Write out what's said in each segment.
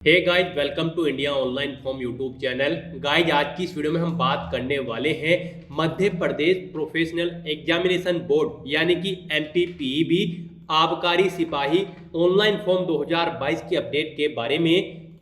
Hey guys, welcome to India online form YouTube channel. Guys, आज की इस video में हम बात करने वाले हैं मध्य प्रदेश प्रोफेशनल एग्जामिनेशन बोर्ड यानी कि एमपीपीईबी आबकारी सिपाही ऑनलाइन फॉर्म 2022 की अपडेट के बारे में।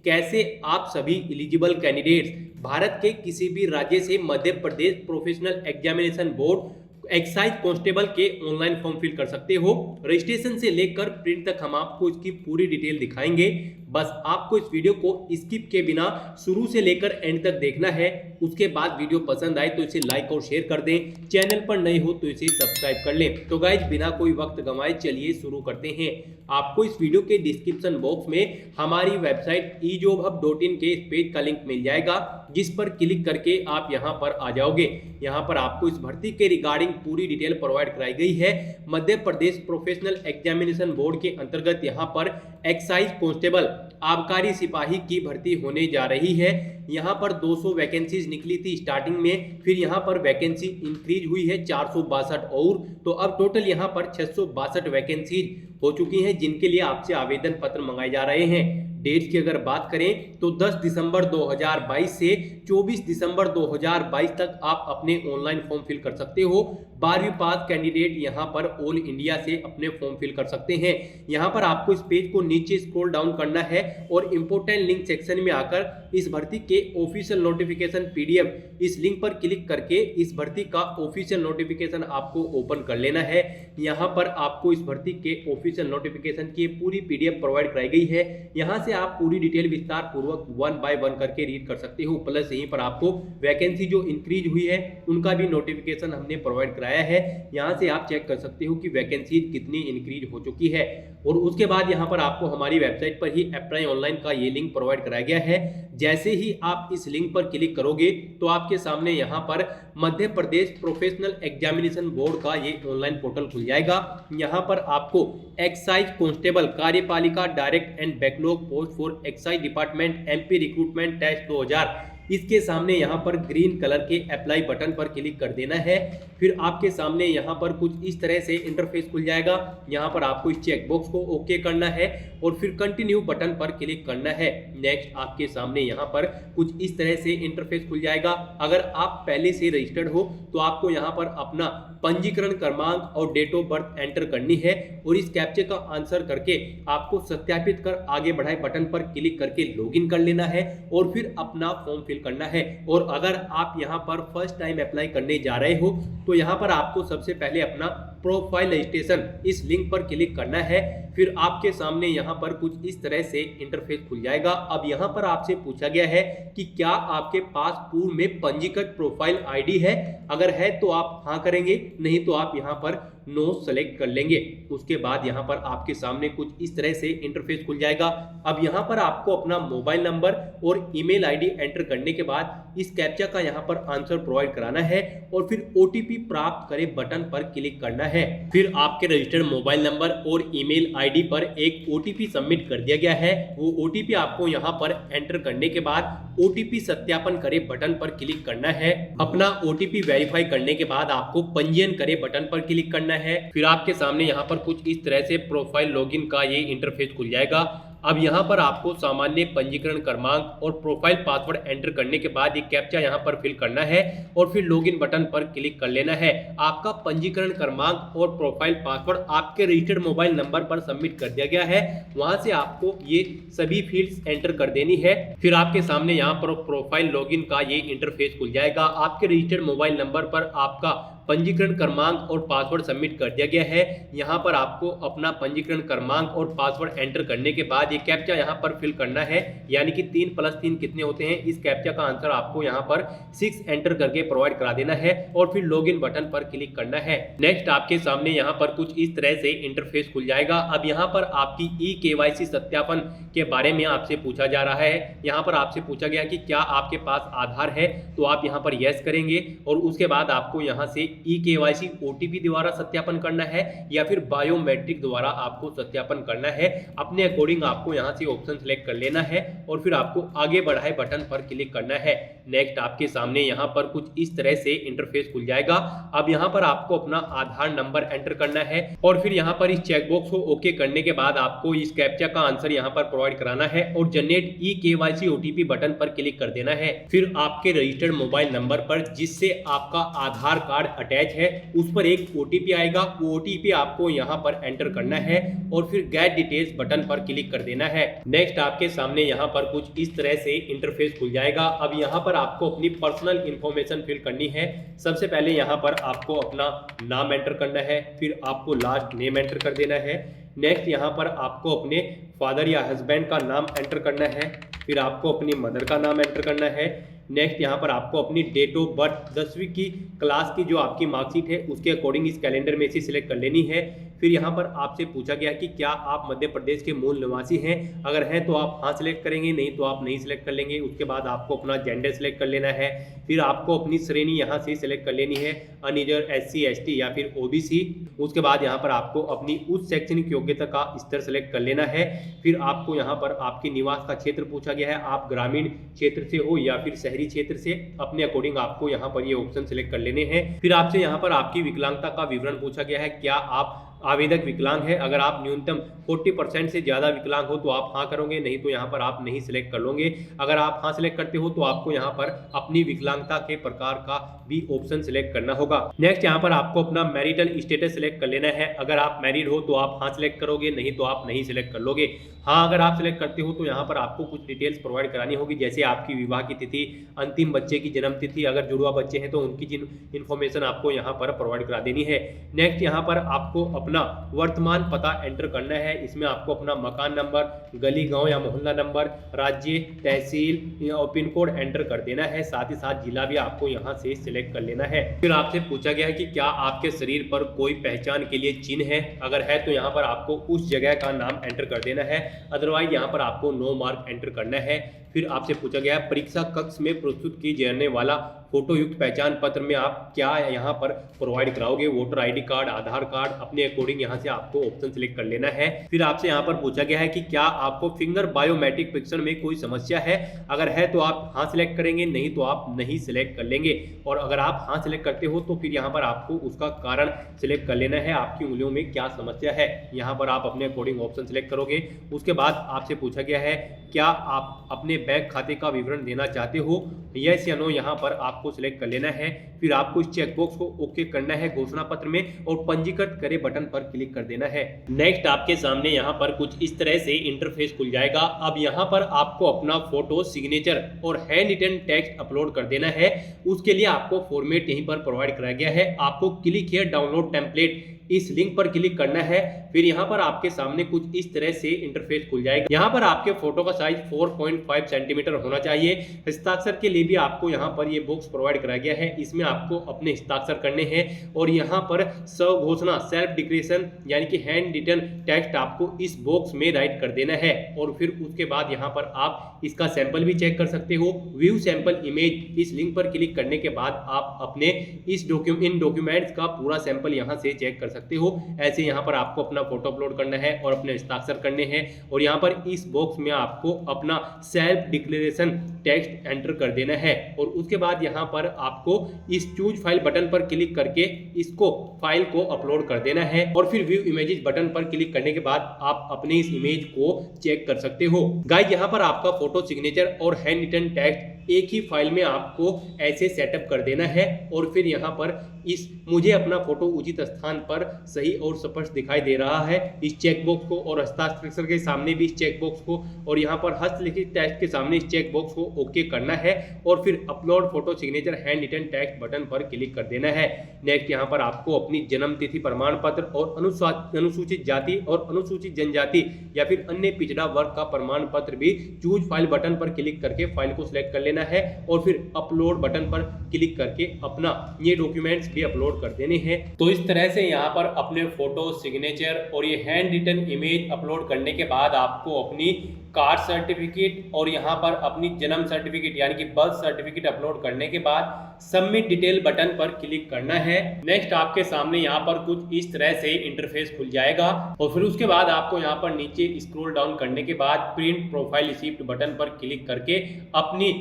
कैसे आप सभी एलिजिबल कैंडिडेट्स भारत के किसी भी राज्य से Madhya Pradesh professional examination board excise constable के ऑनलाइन फॉर्म फिल कर सकते हो। रजिस्ट्रेशन से लेकर प्रिंट तक हम आपको इसकी पूरी डिटेल दिखाएंगे। बस आपको इस वीडियो को स्किप के बिना शुरू से लेकर एंड तक देखना है। उसके बाद वीडियो पसंद आए तो इसे लाइक और शेयर कर दें। चैनल पर नए हो तो इसे सब्सक्राइब कर लें। तो गाइज, बिना कोई वक्त गंवाए चलिए शुरू करते हैं। आपको इस वीडियो के डिस्क्रिप्शन बॉक्स में हमारी वेबसाइट ejobhub.in के इस पेज का लिंक मिल जाएगा, जिस पर क्लिक करके आप यहां पर आ जाओगे। यहां पर आपको इस भर्ती के रिगार्डिंग पूरी डिटेल प्रोवाइड कराई गई है। मध्य प्रदेश प्रोफेशनल एग्जामिनेशन बोर्ड के अंतर्गत यहां पर एक्साइज कांस्टेबल आबकारी सिपाही की भर्ती होने जा रही है। यहां पर 200 वैकेंसीज निकली थी स्टार्टिंग में, फिर यहां पर वैकेंसी इंक्रीज हुई है 462 और, तो अब टोटल यहां पर 662 वैकेंसीज हो चुकी हैं, जिनके लिए आपसे आवेदन पत्र मंगाए जा रहे हैं। डेट की अगर बात करें तो 10 दिसंबर 2022 से 24 दिसंबर 2022 तक आप अपने ऑनलाइन फॉर्म फिल कर सकते हो। 12वीं पास कैंडिडेट यहां पर ऑल इंडिया से अपने फॉर्म फिल कर सकते हैं। यहां पर आपको इस पेज को नीचे स्क्रॉल डाउन करना है और इंपोर्टेंट लिंक सेक्शन में आकर इस भर्ती के ऑफिशियल नोटिफिकेशन पीडीएफ इस लिंक पर क्लिक करके इस भर्ती का ऑफिशियल नोटिफिकेशन आपको ओपन कर लेना है। यहां पर आपको इस भर्ती के ऑफिशियल नोटिफिकेशन की पूरी पीडीएफ प्रोवाइड कराई गई है। यहां से आप पूरी डिटेल विस्तार पूर्वक 1 बाय 1 करके रीड कर सकते हो। प्लस यहीं पर आपको वैकेंसी जो इंक्रीज हुई है उनका भी नोटिफिकेशन हमने प्रोवाइड कराया है। यहां से आप चेक कर सकते हो कि वैकेंसी कितनी इंक्रीज हो चुकी है। और उसके बाद यहां पर आपको हमारी वेबसाइट पर ही अप्लाई ऑनलाइन का ये लिंक प्रोवाइड कराया गया है। जैसे ही आप इस लिंक पर क्लिक करोगे तो आपके सामने यहां पर Madhya Pradesh professional examination board का ये ऑनलाइन पोर्टल खुल जाएगा। यहां पर आपको एक्साइज कांस्टेबल कार्यपालिका direct and backlog post for excise department MP recruitment test 2000, इसके सामने यहाँ पर ग्रीन कलर के अप्लाई बटन पर क्लिक कर देना है। फिर आपके सामने यहाँ पर कुछ इस तरह से इंटरफेस खुल जाएगा। यहाँ पर आपको इस चेकबॉक्स को ओके करना है और फिर कंटिन्यू बटन पर क्लिक करना है। नेक्स्ट आपके सामने यहाँ पर कुछ इस तरह से इंटरफेस खुल जाएगा। अगर आप पहले से रजिस्टर्ड हो तो आपको यहाँ पर अपना पंजीकरण क्रमांक और डेट ऑफ बर्थ एंटर करनी है और इस कैप्चे का आंसर करके आपको सत्यापित कर आगे बढ़ाए बटन पर क्लिक करके लॉगिन कर लेना है और फिर अपना फॉर्म फिल करना है। और अगर आप यहां पर फर्स्ट टाइम अप्लाई करने जा रहे हो तो यहां पर आपको सबसे पहले अपना प्रोफाइल रजिस्ट्रेशन इस लिंक पर क्लिक करना है। फिर आपके सामने यहां पर कुछ इस तरह से इंटरफेस खुल जाएगा। अब यहां पर आपसे पूछा गया है कि क्या आपके पास पूर्व में पंजीकृत प्रोफाइल आईडी है। अगर है तो आप हाँ करेंगे, नहीं तो आप यहां पर नो सेलेक्ट कर लेंगे। उसके बाद यहां पर आपके सामने कुछ इस तरह से इंटरफेस खुल जाएगा। अब यहां पर आपको अपना मोबाइल नंबर और ईमेल आईडी एंटर करने के बाद इस कैप्चा का यहां पर आंसर प्रोवाइड कराना है और फिर ओटीपी प्राप्त करें बटन पर क्लिक करना है। फिर आपके रजिस्टर्ड मोबाइल नंबर और ईमेल आईडी पर एक ओटीपी सबमिट कर दिया गया है। वो ओटीपी आपको यहां पर एंटर करने के बाद ओटीपी सत्यापन करें बटन पर क्लिक करना है। अपना ओटीपी वेरीफाई करने के बाद आपको पंजीयन करें बटन पर क्लिक करना है। फिर आपके सामने यहाँ पर कुछ इस तरह से प्रोफाइल लॉगिन का ये इंटरफेस खुल जाएगा। अब यहाँ पर आपको सामान्य पंजीकरण क्रमांक और प्रोफाइल पासवर्ड एंटर करने के बाद ये कैप्चा यहाँ पर फिल करना है और फिर लॉगिन बटन पर क्लिक कर लेना है। आपका पंजीकरण क्रमांक और प्रोफाइल पासवर्ड आपके रजिस्टर्ड मोबाइल नंबर पर सबमिट कर दिया गया है। वहां से आपको ये सभी फील्ड्स एंटर कर देनी है। फिर आपके सामने यहाँ पर प्रोफाइल लॉगिन का ये इंटरफेस खुल जाएगा। आपके रजिस्टर्ड मोबाइल नंबर पर आपका पंजीकरण क्रमांक और पासवर्ड सबमिट कर दिया गया है। यहाँ पर आपको अपना पंजीकरण क्रमांक और पासवर्ड एंटर करने के बाद ये कैप्चा यहाँ पर फिल करना है, यानी कि 3 + 3 कितने होते हैं। इस कैप्चा का आंसर आपको यहाँ पर 6 एंटर करके प्रोवाइड करा देना है और फिर लॉगिन बटन पर क्लिक करना है। नेक्स्ट आपके सामने यहाँ पर कुछ इस तरह से इंटरफेस खुल जाएगा। अब यहाँ पर आपकी ई-केवाईसी सत्यापन के बारे में आपसे पूछा जा रहा है। यहाँ पर आपसे पूछा गया कि क्या आपके पास आधार है, तो आप यहाँ पर यस करेंगे और उसके बाद आपको यहाँ से ई केवाईसी ओटीपी द्वारा सत्यापन करना है या फिर बायोमेट्रिक द्वारा आपको सत्यापन करना है, अपने अकॉर्डिंग आपको यहाँ से ऑप्शन सेलेक्ट कर लेना है और फिर आपको आगे बढ़ाए बटन पर क्लिक करना है। नेक्स्ट आपके सामने यहाँ पर कुछ इस तरह से इंटरफेस खुल जाएगा। अब यहाँ पर आपको अपना आधार नंबर एंटर करना है और फिर यहाँ पर इस चेकबॉक्स को ओके करने के बाद आपको इस कैप्चा का आंसर यहाँ पर प्रोवाइड कराना है और generate e KYC OTP button पर क्लिक कर देना है। फिर आपके रजिस्टर्ड मोबाइल नंबर पर जिससे आपका आधार कार्ड अटैच है उस पर एक ओटीपी आएगा, वो ओटीपी आपको यहाँ पर एंटर करना है और फिर गेट डिटेल्स बटन पर क्लिक कर देना है। नेक्स्ट आपके सामने यहाँ पर कुछ इस तरह से इंटरफेस खुल जाएगा। अब यहाँ पर आपको अपनी पर्सनल इंफॉर्मेशन फिल करनी है। सबसे पहले यहाँ पर आपको अपना नाम एंटर करना है, फिर आपको लास्ट नेम एंटर कर देना है। नेक्स्ट यहाँ पर आपको अपने फादर या हस्बैंड का नाम एंटर करना है, फिर आपको अपनी मदर का नाम एंटर करना है। नेक्स्ट यहाँ पर आपको अपनी डेट ऑफ बर्थ 10वीं की क्लास की जो आपकी मार्कशीट है उसके अकॉर्डिंग इस कैलेंडर में से सिलेक्ट कर लेनी है। फिर यहाँ पर आपसे पूछा गया कि क्या आप मध्य प्रदेश के मूल निवासी हैं, अगर हैं तो आप हाँ सिलेक्ट करेंगे, नहीं तो आप नहीं सिलेक्ट कर लेंगे। उसके बाद आपको अपना जेंडर सिलेक्ट कर लेना है, फिर आपको अपनी श्रेणी यहाँ से सिलेक्ट कर लेनी है, अनरिजर्व, SC ST या फिर OBC। उसके बाद यहाँ पर आपको अपनी उस शैक्षणिक योग्यता का स्तर सिलेक्ट कर लेना है। फिर आपको यहाँ पर आपके निवास का क्षेत्र पूछा गया है, आप ग्रामीण क्षेत्र से हो या फिर शहरी क्षेत्र से, अपने अकॉर्डिंग आपको यहाँ पर ये ऑप्शन सिलेक्ट कर लेने हैं। फिर आपसे यहाँ पर आपकी विकलांगता का विवरण पूछा गया है, क्या आप आवेदक विकलांग है, अगर आप न्यूनतम 40% से ज़्यादा विकलांग हो तो आप हाँ करोगे, नहीं तो यहाँ पर आप नहीं सिलेक्ट कर लोगे। अगर आप हाँ सिलेक्ट करते हो तो आपको यहाँ पर अपनी विकलांगता के प्रकार का भी ऑप्शन सिलेक्ट करना होगा। नेक्स्ट यहाँ पर आपको अपना मैरिटल स्टेटस सिलेक्ट कर लेना है। अगर आप मैरिड हो तो आप हाँ सिलेक्ट करोगे, नहीं तो आप नहीं सिलेक्ट कर लोगे। हाँ अगर आप सिलेक्ट करते हो तो यहाँ पर आपको कुछ डिटेल्स प्रोवाइड करानी होगी, जैसे आपकी विवाह की तिथि, अंतिम बच्चे की जन्म तिथि, अगर जुड़वा बच्चे हैं तो उनकी इन्फॉर्मेशन आपको यहाँ पर प्रोवाइड करा देनी है। नेक्स्ट यहाँ पर आपको अपना वर्तमान पता एंटर करना है। इसमें आपको अपना मकान नंबर, गली गांव या मोहल्ला नंबर, राज्य, तहसील और पिन कोड एंटर कर देना है। साथ ही साथ जिला भी आपको यहाँ से सिलेक्ट कर लेना है। फिर आपसे पूछा गया है कि क्या आपके शरीर पर कोई पहचान के लिए चिन्ह है, अगर है तो यहाँ पर आपको उस जगह का नाम एंटर कर देना है, अदरवाइज यहाँ पर आपको नो मार्क एंटर करना है। फिर आपसे पूछा गया है परीक्षा कक्ष में प्रस्तुत की जाने वाला फोटो युक्त पहचान पत्र में आप क्या यहाँ पर प्रोवाइड कराओगे, वोटर ID कार्ड, आधार कार्ड, अपने अकॉर्डिंग यहाँ से आपको ऑप्शन सिलेक्ट कर लेना है। फिर आपसे यहाँ पर पूछा गया है कि क्या आपको फिंगर बायोमेट्रिक परीक्षण में कोई समस्या है, अगर है तो आप हाँ सिलेक्ट करेंगे, नहीं तो आप नहीं सिलेक्ट कर लेंगे। और अगर आप हाँ सिलेक्ट करते हो तो फिर यहाँ पर आपको उसका कारण सिलेक्ट कर लेना है, आपकी उंगलियों में क्या समस्या है, यहाँ पर आप अपने अकॉर्डिंग ऑप्शन सिलेक्ट करोगे। उसके बाद आपसे पूछा गया है क्या आप अपने बैंक खाते का विवरण देना चाहते हो, यस या नो यहाँ पर आपको सिलेक्ट कर लेना है। फिर आपको इस चेकबॉक्स को ओके करना है घोषणा पत्र में और पंजीकृत करे बटन पर क्लिक कर देना है। नेक्स्ट आपके सामने यहाँ पर कुछ इस तरह से इंटरफेस खुल जाएगा। अब यहाँ पर आपको अपना फोटो, सिग्नेचर और हैंड रिटन टेक्स्ट अपलोड कर देना है। उसके लिए आपको फॉर्मेट यहीं पर प्रोवाइड कराया गया है। आपको क्लिक हियर डाउनलोड टेम्पलेट इस लिंक पर क्लिक करना है। फिर यहाँ पर आपके सामने कुछ इस तरह से इंटरफेस खुल जाएगा। यहाँ पर आपके फोटो का साइज 4.5 सेंटीमीटर होना चाहिए। हस्ताक्षर के लिए भी आपको यहाँ पर ये बॉक्स प्रोवाइड कराया गया है, इसमें आपको अपने हस्ताक्षर करने हैं और यहाँ पर स्वघोषणा, सेल्फ डिक्लेरेशन यानी कि हैंड रिटन टेक्स्ट आपको इस बॉक्स में राइट कर देना है। और फिर उसके बाद यहाँ पर आप इसका सैंपल भी चेक कर सकते हो। व्यू सैंपल इमेज इस लिंक पर क्लिक करने के बाद आप अपने इन डॉक्यूमेंट्स का पूरा सैंपल यहाँ से चेक कर सकते हो। ऐसे यहाँ पर आपको अपना फोटो अपलोड करना है और अपने हस्ताक्षर करने हैं और यहाँ पर इस बॉक्स में आपको अपना सेल्फ डिक्लेरेशन टेक्स्ट एंटर कर देना है। और उसके बाद यहाँ पर आपको इस चूज फाइल बटन पर क्लिक करके इसको फाइल को अपलोड कर देना है और फिर व्यू इमेजेस बटन पर क्लिक करने के बाद आप अपने इस इमेज को चेक कर सकते हो। गाइस यहाँ पर आपका फोटो, सिग्नेचर और हैंड रिटन टेक्स्ट एक ही फाइल में आपको ऐसे सेटअप कर देना है और फिर यहाँ पर इस मुझे अपना फोटो उचित स्थान पर सही और स्पष्ट दिखाई दे रहा है इस चेकबॉक्स को और हस्ताक्षर के सामने भी इस चेकबॉक्स को और यहाँ पर हस्तलिखित टेक्स्ट के सामने इस चेकबॉक्स को ओके करना है और फिर upload photo, signature, hand written text button पर क्लिक कर देना है। नेक्स्ट यहाँ पर आपको अपनी जन्म तिथि प्रमाण पत्र और अनुसूचित जाति और अनुसूचित जनजाति या फिर अन्य पिछड़ा वर्ग का प्रमाण पत्र भी चूज फाइल बटन पर क्लिक करके फाइल को सिलेक्ट कर लेना है और फिर अपलोड बटन पर क्लिक करके अपना ये डॉक्यूमेंट्स भी अपलोड कर देने हैं। तो इस तरह से यहाँ पर अपने फोटो, सिग्नेचर और ये हैंड रिटन इमेज अपलोड करने के बाद आपको अपनी कास्ट सर्टिफिकेट और यहाँ पर अपनी जन्म सर्टिफिकेट यानी कि बर्थ सर्टिफिकेट अपलोड करने के बाद सबमिट डिटेल बटन पर क्लिक करना है। नेक्स्ट आपके सामने यहाँ पर कुछ इस तरह से इंटरफेस खुल जाएगा और फिर उसके बाद आपको यहाँ पर नीचे स्क्रॉल डाउन करने के बाद प्रिंट प्रोफाइल रिसिप्ट बटन पर क्लिक करके अपनी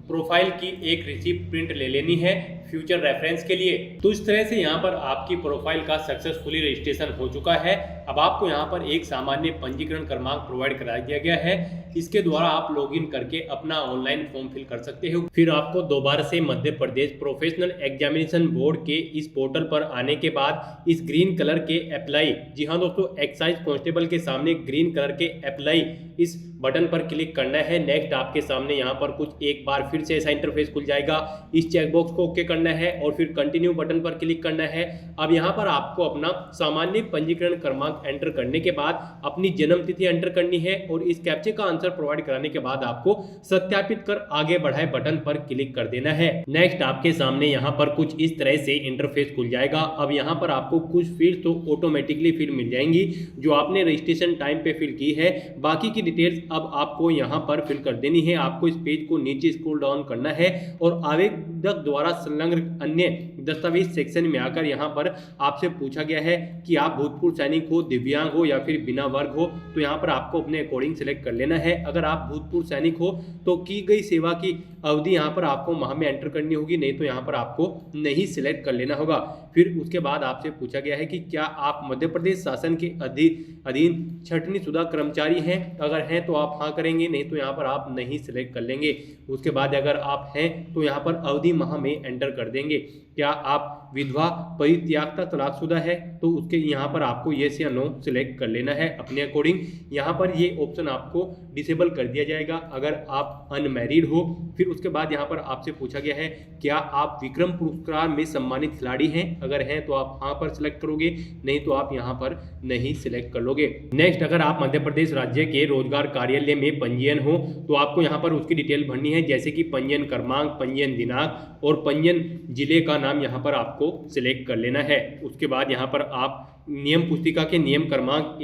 प्रोफाइल की एक रिसिप्ट प्रिंट ले लेनी है फ्यूचर रेफरेंस के लिए। तो इस तरह से यहाँ पर आपकी प्रोफाइल का सक्सेसफुली रजिस्ट्रेशन हो चुका है। अब आपको यहाँ पर एक सामान्य पंजीकरण क्रमांक प्रोवाइड करा दिया गया है, इसके द्वारा आप लॉगिन करके अपना ऑनलाइन फॉर्म फिल कर सकते हो। फिर आपको दोबारा से Madhya Pradesh professional examination board के इस पोर्टल पर आने के बाद इस ग्रीन कलर के अप्लाई, जी हाँ दोस्तों, एक्साइज कांस्टेबल के सामने ग्रीन कलर के अप्लाई इस बटन पर क्लिक करना है। नेक्स्ट आपके सामने यहाँ पर कुछ एक बार फिर से ऐसा इंटरफेस खुल जाएगा। इस चेकबॉक्स को ओके करना है और फिर कंटिन्यू बटन पर क्लिक करना है। अब यहाँ पर आपको अपना सामान्य पंजीकरण क्रमांक एंटर करने के बाद अपनी जन्म तिथि एंटर करनी है और इस कैप्चे का आंसर प्रोवाइड कराने के बाद आपको सत्यापित कर आगे बढ़ाए बटन पर क्लिक कर देना है। नेक्स्ट आपके सामने यहाँ पर कुछ इस तरह से इंटरफेस खुल जाएगा। अब यहाँ पर आपको कुछ फील्ड तो ऑटोमेटिकली फिल मिल जाएंगी जो आपने रजिस्ट्रेशन टाइम पे फिल की है। बाकी की डिटेल्स अब आपको यहाँ पर फिल कर देनी है। आपको इस पेज को नीचे स्क्रॉल डाउन करना है और आवेदक द्वारा संलग्न अन्य दस्तावेज सेक्शन में आकर यहाँ पर आपसे पूछा गया है कि आप भूतपूर्व सैनिक हो, दिव्यांग हो या फिर बिना वर्ग हो, तो यहाँ पर आपको अपने अकॉर्डिंग सेलेक्ट कर लेना है। अगर आप भूतपूर्व सैनिक हो तो की गई सेवा की अवधि यहाँ पर आपको माह में एंटर करनी होगी, नहीं तो यहाँ पर आपको नहीं सिलेक्ट कर लेना होगा। फिर उसके बाद आपसे पूछा गया है कि क्या आप मध्य प्रदेश शासन के अधीन छटनी शुदा कर्मचारी हैं, अगर हैं तो आप हाँ करेंगे, नहीं तो यहाँ पर आप नहीं सिलेक्ट कर लेंगे। उसके बाद अगर आप हैं तो यहाँ पर अवधि माह में एंटर कर देंगे। क्या आप विधवा, परित्यागता, तलाकशुदा है तो उसके यहाँ पर आपको येस या नो सिलेक्ट कर लेना है अपने अकॉर्डिंग। यहाँ पर ये ऑप्शन आपको डिसेबल कर दिया जाएगा अगर आप अनमैरिड हो। फिर उसके बाद यहाँ पर आपसे पूछा गया है क्या आप विक्रम पुरस्कार में सम्मानित खिलाड़ी हैं, अगर हैं तो आप हाँ पर सिलेक्ट करोगे, नहीं तो आप यहाँ पर नहीं सिलेक्ट कर लोगे। नेक्स्ट, अगर आप मध्य प्रदेश राज्य के रोजगार कार्यालय में पंजीयन हो तो आपको यहाँ पर उसकी डिटेल भरनी है, जैसे कि पंजीयन क्रमांक, पंजीयन दिनांक और पंजीयन जिले का नाम यहाँ पर आपको सिलेक्ट कर लेना है। उसके बाद यहाँ पर आप नियम पुस्तिका के नियम क्रमांक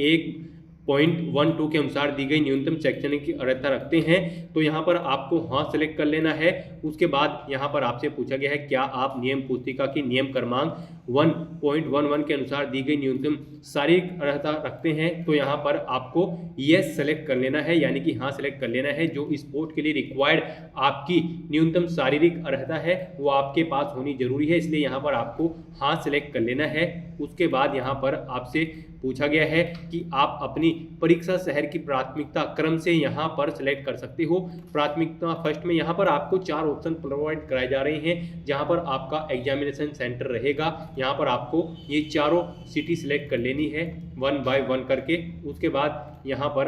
1.12 के अनुसार दी गई न्यूनतम शैक्षणिक की अर्हता रखते हैं तो यहाँ पर आपको हाँ सेलेक्ट कर लेना है। उसके बाद यहाँ पर आपसे पूछा गया है क्या आप नियम पुस्तिका की नियम क्रमांक 1.11 के अनुसार दी गई न्यूनतम शारीरिक अर्हता रखते हैं तो यहाँ पर आपको यस सेलेक्ट कर लेना है, यानी कि हाँ सेलेक्ट कर लेना है। जो इस पोस्ट के लिए रिक्वायर्ड आपकी न्यूनतम शारीरिक अर्हता है वो आपके पास होनी जरूरी है, इसलिए यहाँ पर आपको हाँ सेलेक्ट कर लेना है। उसके बाद यहाँ पर आपसे पूछा गया है कि आप अपनी परीक्षा शहर की प्राथमिकता क्रम से यहाँ पर सिलेक्ट कर सकते हो। प्राथमिकता फर्स्ट में यहाँ पर आपको 4 ऑप्शन प्रोवाइड कराए जा रहे हैं जहाँ पर आपका एग्जामिनेशन सेंटर रहेगा। यहाँ पर आपको ये चारों सिटी सिलेक्ट कर लेनी है 1 बाय 1 करके। उसके बाद यहाँ पर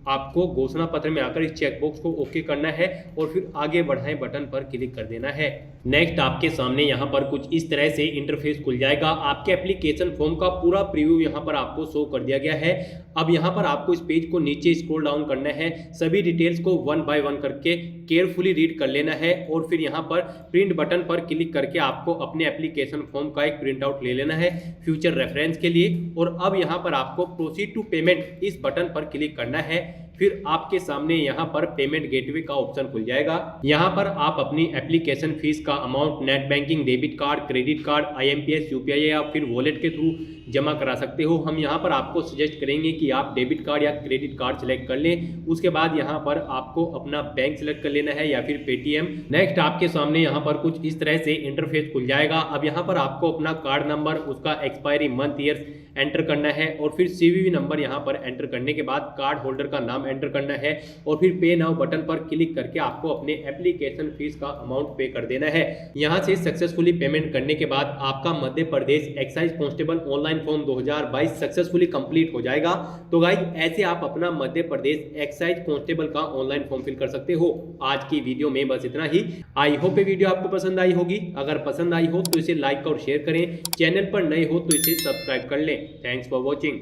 आपको घोषणा पत्र में आकर इस चेकबॉक्स को ओके करना है और फिर आगे बढ़ाएं बटन पर क्लिक कर देना है। नेक्स्ट आपके सामने यहाँ पर कुछ इस तरह से इंटरफेस खुल जाएगा। आपके एप्लीकेशन फॉर्म का पूरा प्रीव्यू यहाँ पर आपको शो कर दिया गया है। अब यहाँ पर आपको इस पेज को नीचे स्क्रॉल डाउन करना है, सभी डिटेल्स को 1 बाय 1 करके केयरफुली रीड कर लेना है और फिर यहाँ पर प्रिंट बटन पर क्लिक करके आपको अपने एप्लीकेशन फॉर्म का एक प्रिंट आउट ले लेना है फ्यूचर रेफरेंस के लिए। और अब यहाँ पर आपको प्रोसीड टू पेमेंट इस बटन पर क्लिक करना है। फिर आपके सामने यहाँ पर पेमेंट गेटवे का ऑप्शन खुल जाएगा। यहाँ पर आप अपनी एप्लीकेशन फीस का amount net banking, debit card, credit card, IMPS, UPI या फिर वॉलेट के थ्रू जमा करा सकते हो। हम यहाँ पर आपको सजेस्ट करेंगे कि आप डेबिट कार्ड या क्रेडिट कार्ड सेलेक्ट कर लें। उसके बाद यहाँ पर आपको अपना बैंक सेलेक्ट कर लेना है या फिर पेटीएम। नेक्स्ट आपके सामने यहाँ पर कुछ इस तरह से इंटरफेस खुल जाएगा। अब यहाँ पर आपको अपना कार्ड नंबर, उसका एक्सपायरी मंथ, ईयर एंटर करना है और फिर CVV नंबर यहाँ पर एंटर करने के बाद कार्ड होल्डर का नाम एंटर करना है और फिर पे नाउ बटन पर क्लिक करके आपको अपने एप्लीकेशन फीस का अमाउंट पे कर देना है। यहाँ से सक्सेसफुली पेमेंट करने के बाद आपका Madhya Pradesh excise constable online form 2022 successfully complete हो जाएगा। तो गाइस, ऐसे आप अपना मध्य प्रदेश एक्साइज कांस्टेबल का ऑनलाइन फॉर्म फिल कर सकते हो। आज की वीडियो में बस इतना ही। आई होप ये वीडियो आपको पसंद आई होगी। अगर पसंद आई हो तो इसे लाइक और शेयर करें, चैनल पर नए हो तो इसे सब्सक्राइब कर लें। Thanks for watching.